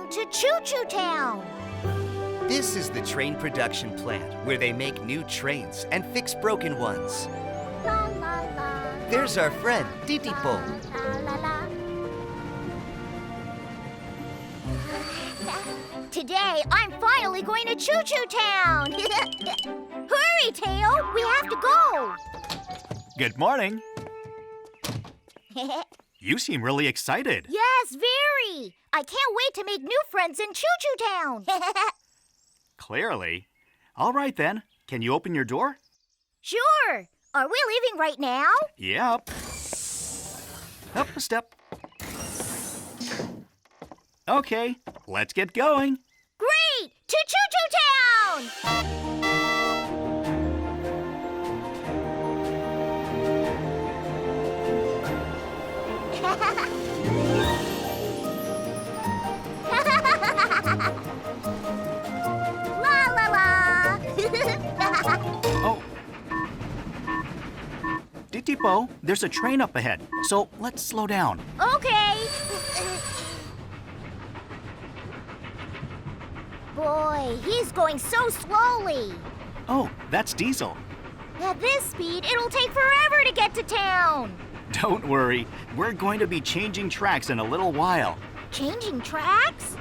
going to Choo-Choo Town. This is the train production plant where they make new trains and fix broken ones. La, la, la. There's our friend, Titipo. La, la, la. Today, I'm finally going to Choo-Choo Town. Hurry, Teo, we have to go. Good morning. You seem really excited. Yes, very. I can't wait to make new friends in Choo-Choo Town. Clearly. All right, then. Can you open your door? Sure. Are we leaving right now? Yep. Up a step. Okay, let's get going. Great! To Choo-Choo Town! La la la! Oh. Titipo, there's a train up ahead, so let's slow down. Okay. Boy, he's going so slowly. Oh, that's Diesel. At this speed, it'll take forever to get to town. Don't worry, we're going to be changing tracks in a little while. Changing tracks?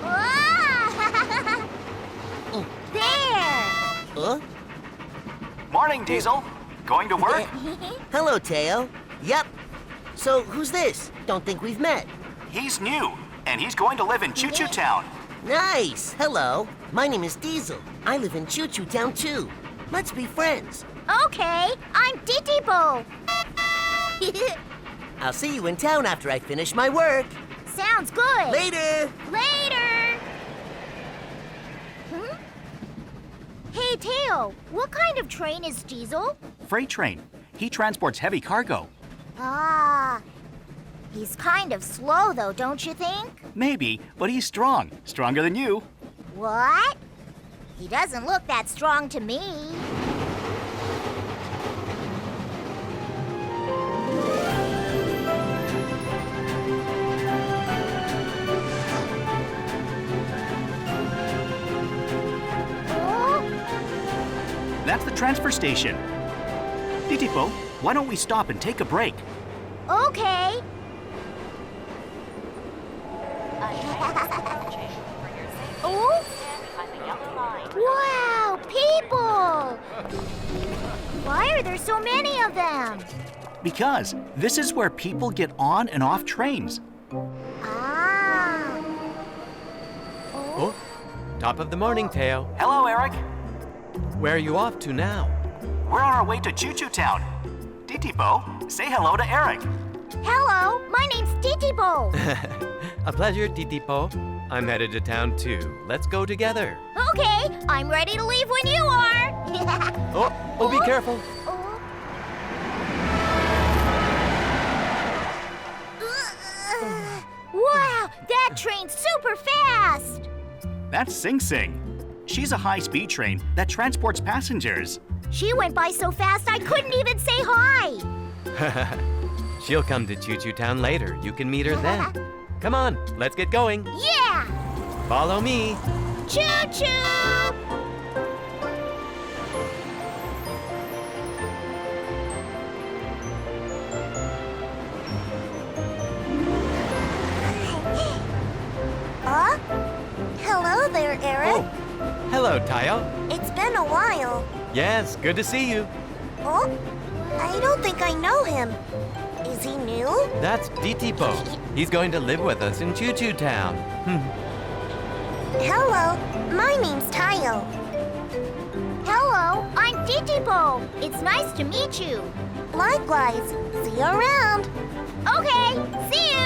Ah! There! Huh? Morning, Diesel. Going to work? Hello, Teo. Yep. So, who's this? Don't think we've met. He's new, and he's going to live in Choo-Choo Town. Nice. Hello. My name is Diesel. I live in Choo-Choo Town, too. Let's be friends. Okay, I'm Titipo. I'll see you in town after I finish my work. Sounds good. Later. Later. Hmm? Hey, Teo, what kind of train is Diesel? Freight train. He transports heavy cargo. Ah, he's kind of slow, though, don't you think? Maybe, but he's strong. Stronger than you. What? He doesn't look that strong to me. That's the transfer station. Titipo, why don't we stop and take a break? Okay. Oh? Wow, people! Why are there so many of them? Because this is where people get on and off trains. Ah. Oh, top of the morning, Teo. Hello, Eric. Where are you off to now? We're on our way to Choo-Choo Town. Titipo, say hello to Eric. Hello, my name's Titipo. A pleasure, Titipo. I'm headed to town too. Let's go together. Okay, I'm ready to leave when you are. Oh, be careful. Wow, that train's super fast. That's Xingxing. She's a high-speed train that transports passengers. She went by so fast I couldn't even say hi. She'll come to Choo-Choo Town later. You can meet her then. Come on, let's get going. Yeah! Follow me. Choo-choo! Hello there, Eric. Oh, hello, Taiyo. It's been a while. Yes, good to see you. Oh, I don't think I know him. Is he new? That's Titipo. He's going to live with us in Choo-Choo Town. Hello, my name's Taiyo. Hello, I'm Titipo. It's nice to meet you. Likewise. See you around. Okay, see you.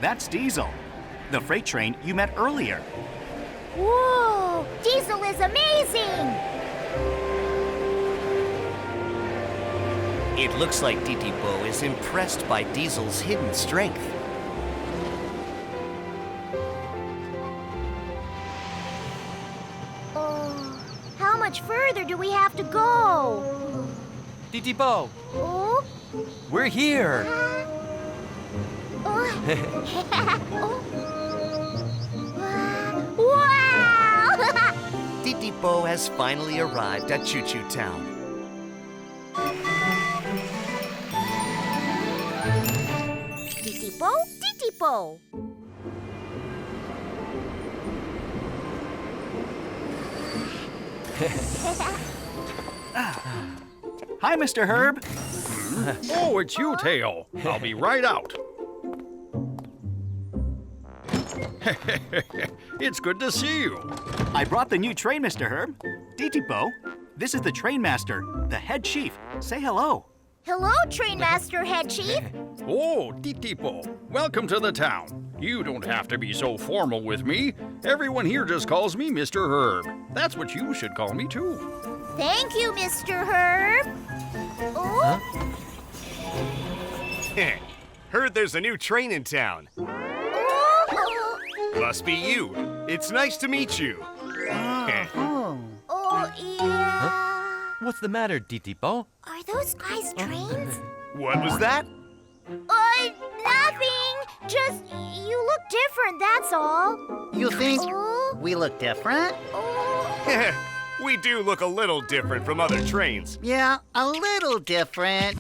That's Diesel, the freight train you met earlier. Whoa! Diesel is amazing! It looks like Titipo is impressed by Diesel's hidden strength. Oh, how much further do we have to go? Titipo, Oh, we're here. wow! Titipo has finally arrived at Choo-Choo Town. Titipo, Titipo. Hi, Mr. Herb. Oh, it's you, Taiyo. I'll be right out. It's good to see you. I brought the new train, Mr. Herb. Titipo, this is the train master, the head chief. Say hello. Hello, Trainmaster Head Chief. Oh, Titipo, welcome to the town. You don't have to be so formal with me. Everyone here just calls me Mr. Herb. That's what you should call me, too. Thank you, Mr. Herb. Oh, Heard there's a new train in town. oh, Must be you. It's nice to meet you. oh, yeah. What's the matter, Titipo? Are those guys trains? What was that? Nothing. Just, you look different, that's all. You think Oh, we look different? oh, We do look a little different from other trains. Yeah, a little different.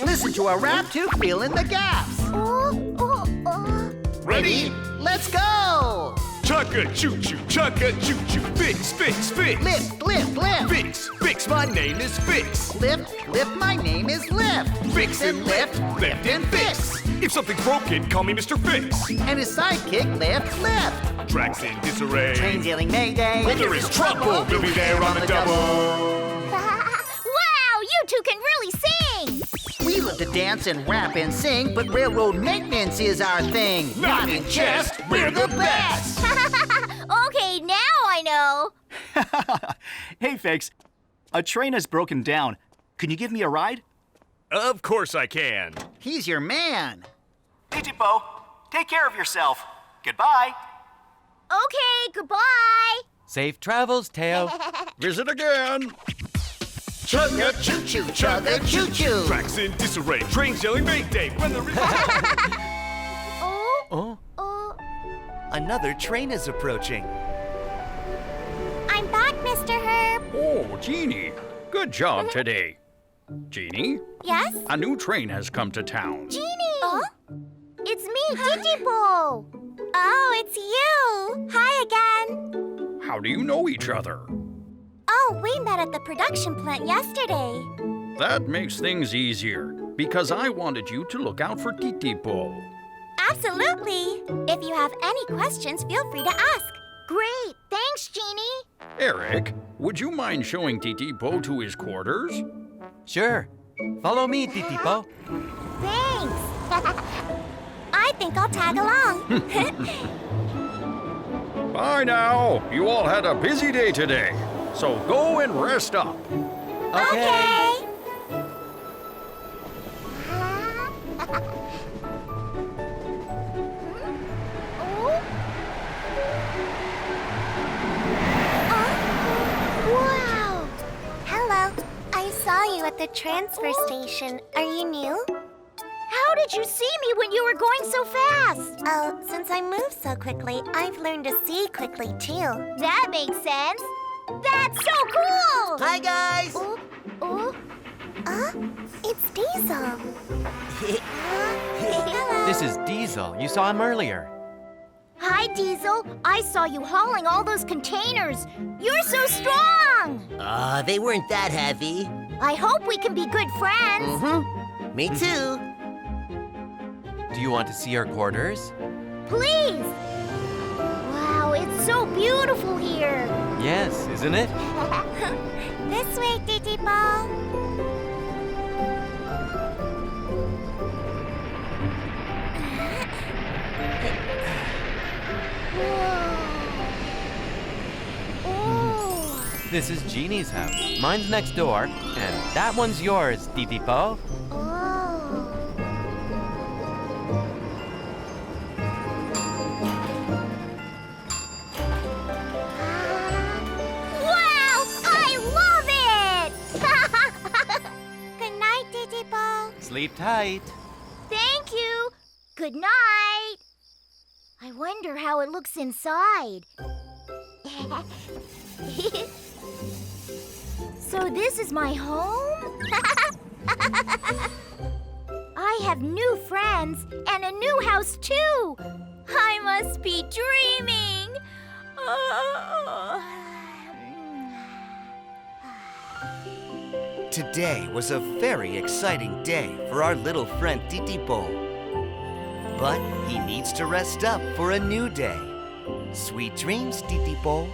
Listen to our rap to fill in the gaps. oh, oh, oh. Ready? Let's go! Chugga choo-choo, chugga choo-choo, fix, fix, fix. Lift, lift, lift. Fix, fix, my name is Fix. Lift, lift, my name is Lift. Fix and lift, lift and fix. If something's broken, call me Mr. Fix. And his sidekick, Lift, Lift. Tracks in disarray. Train's yelling Mayday. When there is trouble, we'll be there on the double. Wow, you two can really sing. We love to dance and rap and sing, but railroad maintenance is our thing. Not in jest, we're the best. Okay, now I know. Hey, Fix. A train has broken down. Can you give me a ride? Of course I can. He's your man. Titipo, take care of yourself. Goodbye. Okay, goodbye. Safe travels, Teo. Visit again. Chugga choo-choo, Chugga choo-choo. Tracks in disarray. Trains yelling Mayday when there is... Oh, Oh, oh. Another train is approaching. I'm back, Mr. Herb. Oh, Jeannie. Good job today. Jeannie, Yes? a new train has come to town. Jeannie. Oh? It's me, Titipo. Oh, it's you. Hi again. How do you know each other? Oh, we met at the production plant yesterday. That makes things easier, because I wanted you to look out for Titipo. Absolutely. If you have any questions, feel free to ask. Great. Thanks, Jeannie. Eric, would you mind showing Titipo to his quarters? sure. Follow me, Titipo. Thanks. I think I'll tag along. Bye now. You all had a busy day today, so go and rest up. Okay. Wow. Hello. I saw you at the transfer station. Are you new? How did you see me when you were going so fast? Oh, since I move so quickly, I've learned to see quickly too. That makes sense. That's so cool! Hi, guys. It's Diesel. Hello. This is Diesel. You saw him earlier. Hi, Diesel. I saw you hauling all those containers. You're so strong. They weren't that heavy. I hope we can be good friends. Mm-hmm. Me too. Do you want to see our quarters? Please. Wow, it's so beautiful here. Yes, isn't it? This way, Titipo. This is Jeannie's house. Mine's next door, and that one's yours, Titipo. Wow! I love it! Good night, Titipo. Sleep tight. Thank you. Good night. I wonder how it looks inside. So this is my home? I have new friends and a new house too. I must be dreaming. Today was a very exciting day for our little friend Titipo. But he needs to rest up for a new day. Sweet dreams, Titipo.